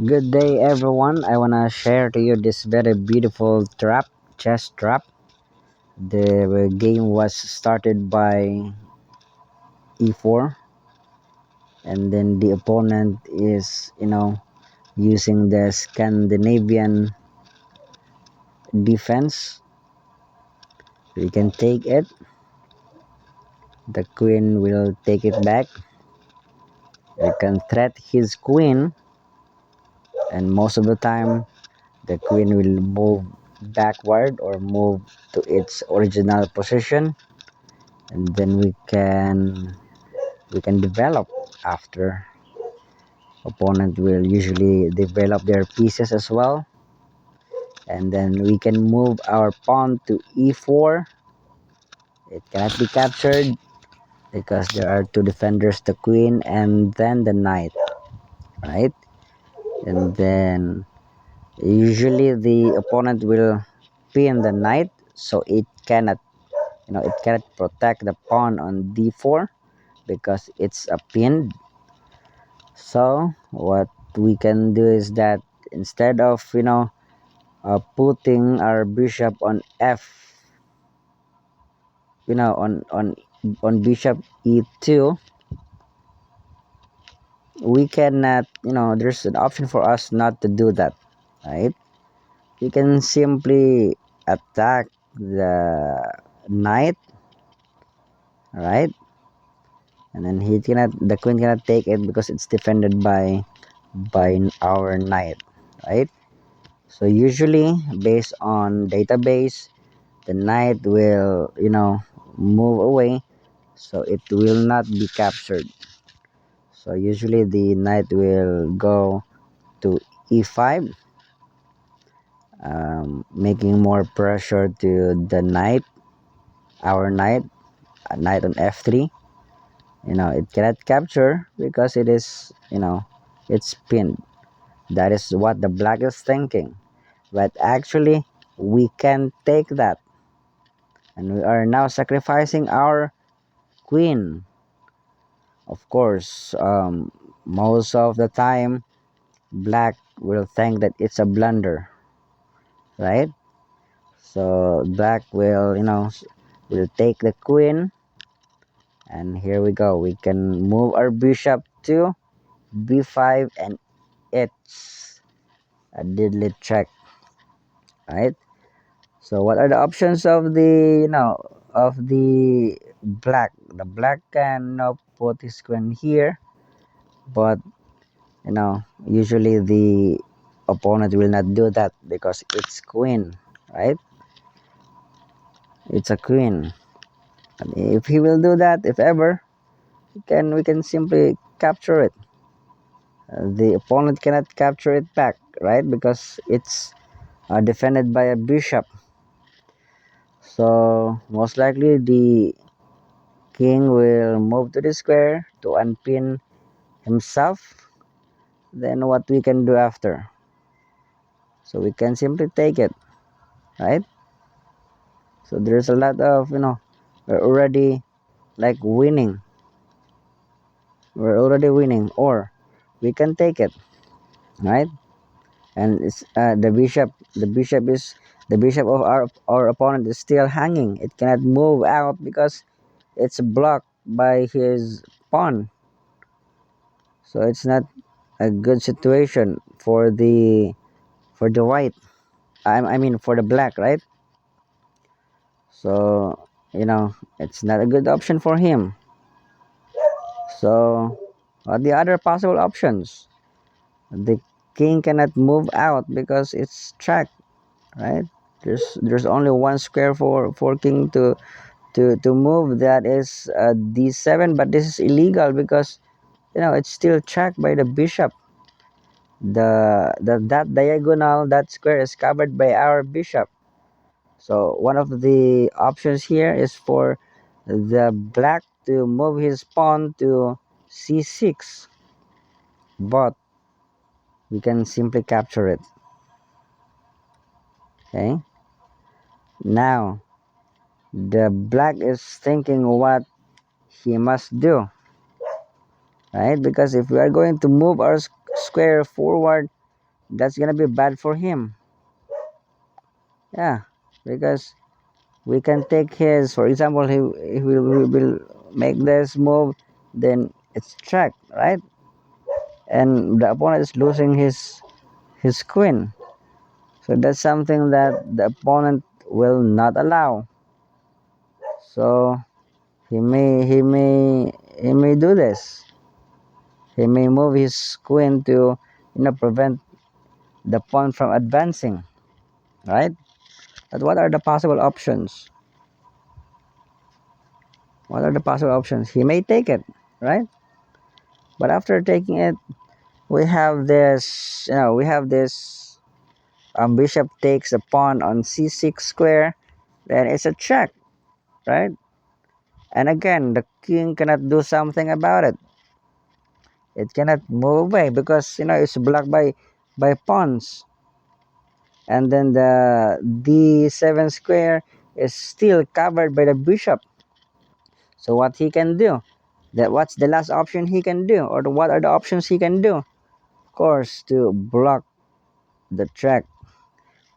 Good day, everyone. I wanna share to you this very beautiful trap, chess trap. The game was started by e4, and then the opponent is, using the Scandinavian defense. You can take it. The queen will take it back. You can threat his queen, and most of the time, the queen will move backward or move to its original position, and then we can develop after. Opponent will usually develop their pieces as well, and then we can move our pawn to e4. It cannot be captured because there are two defenders, the queen and then the knight, right? And then usually the opponent will pin the knight, so it cannot protect the pawn on d4 because it's a pinned. So what we can do is that instead of putting our bishop on f, on bishop e2, we cannot, there's an option for us not to do that, right? We can simply attack the knight, right? And then the queen cannot take it because it's defended by our knight, right? So usually based on database, the knight will move away, so it will not be captured. So usually the knight will go to e5, making more pressure to the knight, our knight, a knight on f3. It cannot capture because it's pinned. That is what the black is thinking, but actually we can take that, and we are now sacrificing our queen. Of course, most of the time, black will think that it's a blunder, right? So black will take the queen, and here we go. We can move our bishop to b5, and it's a deadly check, right? So what are the options of the black? The black can put his queen here, but usually the opponent will not do that because it's queen, right? It's a queen. And if he will do that, if ever, we can simply capture it. The opponent cannot capture it back, right? Because it's defended by a bishop. So most likely the king will move to the square to unpin himself. Then what we can do after? So we can simply take it, right? So there's a lot of we're already like winning. We're already winning, or we can take it, right? And it's the bishop of our opponent is still hanging. It cannot move out because it's blocked by his pawn. So it's not a good situation for the white. I mean for the black, right? So it's not a good option for him. So what are the other possible options? The king cannot move out because it's tracked, right? There's only one square for king to move, that is d7, but this is illegal because it's still tracked by the bishop. That diagonal, that square is covered by our bishop. So one of the options here is for the black to move his pawn to c6, but we can simply capture it. Okay, now the black is thinking what he must do, right? Because if we are going to move our square forward, that's gonna be bad for him. Yeah, because we can take his, for example, he will make this move, then it's check, right? And the opponent is losing his queen. So that's something that the opponent will not allow. So he may do this. He may move his queen to prevent the pawn from advancing, right? But what are the possible options? What are the possible options? He may take it, right? But after taking it, we have this bishop takes a pawn on c6 square, then it's a check, right? And again, the king cannot do something about it. It cannot move away because it's blocked by pawns. And then the d7 square is still covered by the bishop. So what he can do? What's the last option he can do, or what are the options he can do? Of course, to block the check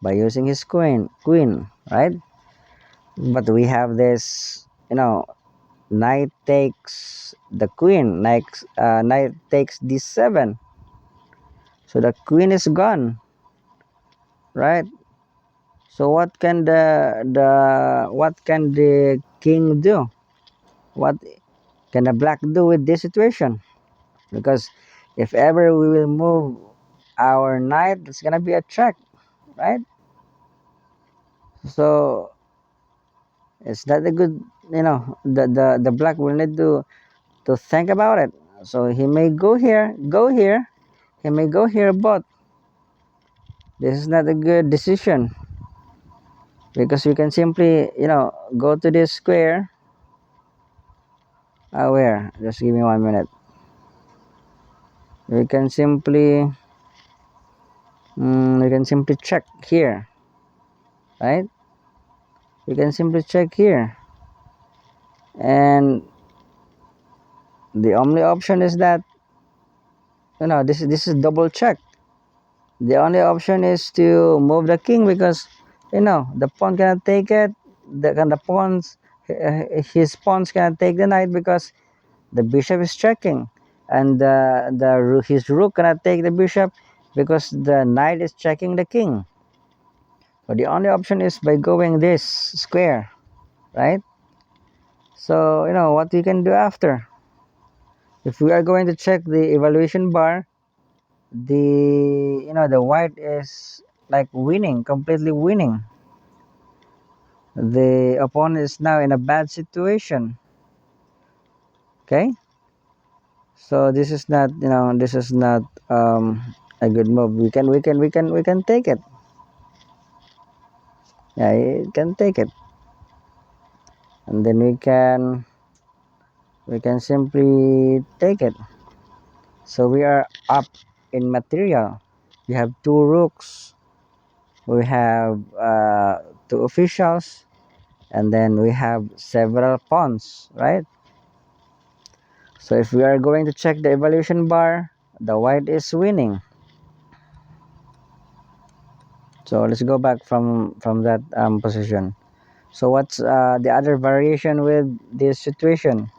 by using his queen, right? But we have this, knight takes the queen, knight takes d7, so the queen is gone, right? So what can the king do? What can the black do with this situation? Because if ever we will move our knight, it's gonna be a check, right? So it's not a good, the black will need to think about it. So he may go here, he may go here, but this is not a good decision because we can simply, go to this square. Where? Just give me 1 minute. We can simply, check here, right? We can simply check here, and the only option is that this is double check. The only option is to move the king because the pawn cannot take it. The pawns, his pawns cannot take the knight because the bishop is checking, and his rook cannot take the bishop because the knight is checking the king. So the only option is by going this square, right? So what we can do after. If we are going to check the evaluation bar, the white is like winning, completely winning. The opponent is now in a bad situation. Okay, so this is not a good move. We can take it. Yeah, you can take it, and then we can simply take it. So we are up in material. We have two rooks, we have two officials, and then we have several pawns, right? So if we are going to check the evaluation bar, the white is winning. So let's go back from that position. So what's the other variation with this situation?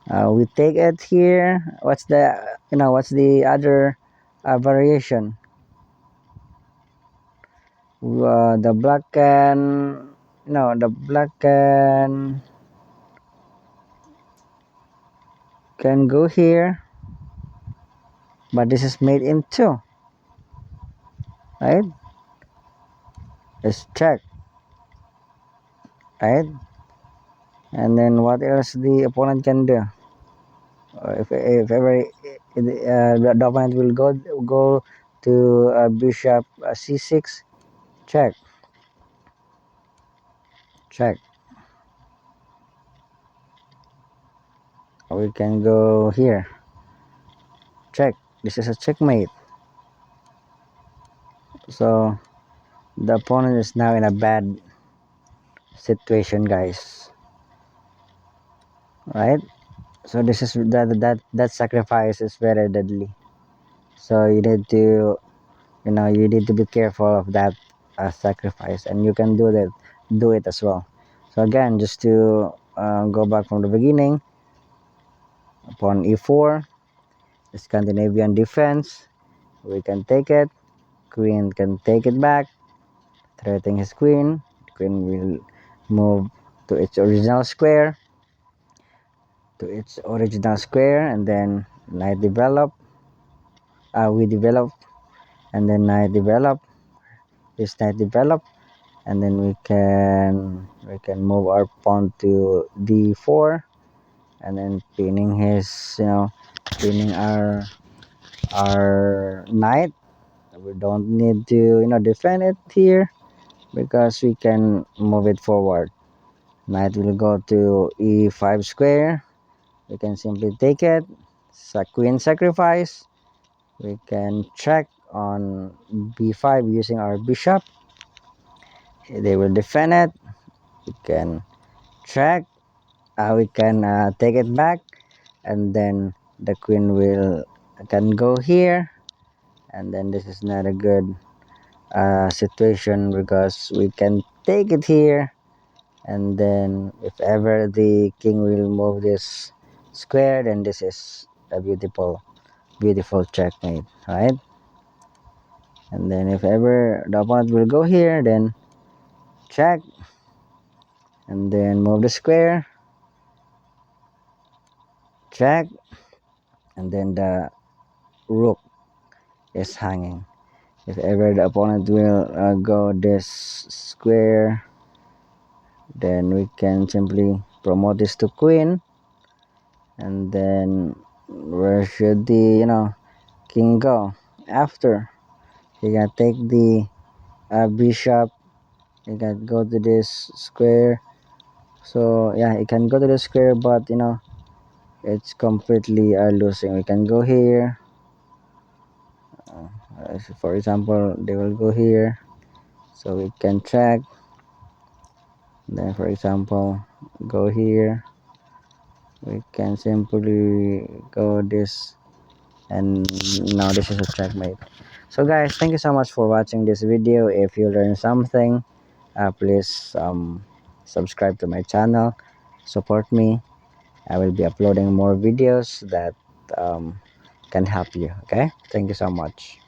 We take it here. What's the other variation? The black can go here, but this is made in two, right? Let's check, right? And then what else the opponent can do? If ever the opponent will go to bishop c6, check, check. We can go here, check. This is a checkmate. So the opponent is now in a bad situation, guys, right? So this is that sacrifice is very deadly. So you need to, you need to be careful of that sacrifice, and you can do it as well. So again, just to go back from the beginning, upon e4, the Scandinavian defense, we can take it. Queen can take it back, threatening his queen. The queen will move to its original square, and then knight develop. We develop, and then knight develop. This knight develop, and then we can move our pawn to d4, and then pinning his, pinning our knight. We don't need to, defend it here because we can move it forward. Knight will go to e5 square. We can simply take it. Queen sacrifice. We can check on b5 using our bishop. They will defend it. We can check. We can take it back, and then the queen will can go here, and then this is not a good situation because we can take it here, and then if ever the king will move this square, then this is a beautiful checkmate, right? And then if ever the opponent will go here, then check, and then move the square, check, and then the rook is hanging. If ever the opponent will go this square, then we can simply promote this to queen, and then where should the king go after? He can take the bishop. He can go to this square. So yeah, he can go to the square, but it's completely losing. We can go here. For example, they will go here, so we can check. Then for example, go here. We can simply go this, and now this is a checkmate. So guys, thank you so much for watching this video. If you learned something, please subscribe to my channel, support me. I will be uploading more videos that um, can help you. Okay, thank you so much.